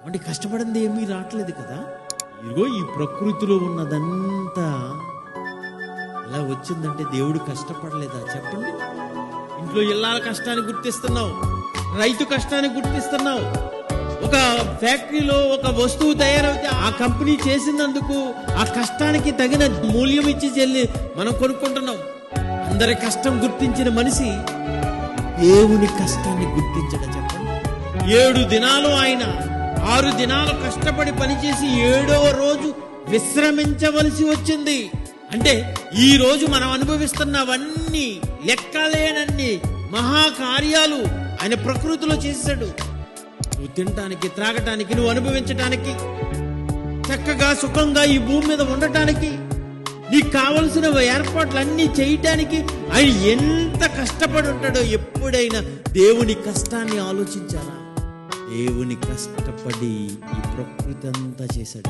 అంటే కష్టపడింది ఏమీ రావట్లేదు కదా. ఇదిగో ఈ ప్రకృతిలో ఉన్నదంతా ఎలా వచ్చిందంటే దేవుడు కష్టపడలేదా చెప్పండి? ఇంట్లో ఇళ్ళ కష్టాన్ని గుర్తిస్తున్నావు, రైతు కష్టాన్ని గుర్తిస్తున్నావు. ఒక ఫ్యాక్టరీలో ఒక వస్తువు తయారైతే ఆ కంపెనీ చేసినందుకు ఆ కష్టానికి తగిన మూల్యం ఇచ్చి చెల్లి మనం కొనుక్కుంటున్నాం. అందరి కష్టం గుర్తించిన మనిషి దేవుని కష్టాన్ని గుర్తించడం చెప్పండి. 7 దినాలు ఆయన 6 దినాలు కష్టపడి పనిచేసి 7వ రోజు విశ్రమించవలసి వచ్చింది. అంటే ఈ రోజు మనం అనుభవిస్తున్నవన్నీ లెక్కలేనన్ని మహాకార్యాలు ఆయన ప్రకృతిలో చేశాడు. నువ్వు తినటానికి, త్రాగటానికి, నువ్వు అనుభవించటానికి, చక్కగా సుఖంగా ఈ భూమి మీద ఉండటానికి, నీకు కావలసిన ఏర్పాట్లన్నీ చేయటానికి ఆయన ఎంత కష్టపడి ఉంటాడో. ఎప్పుడైనా దేవుని కష్టాన్ని ఆలోచించాలా? దేవుని కష్టపడి ఈ ప్రకృతి అంతా చేశాడు.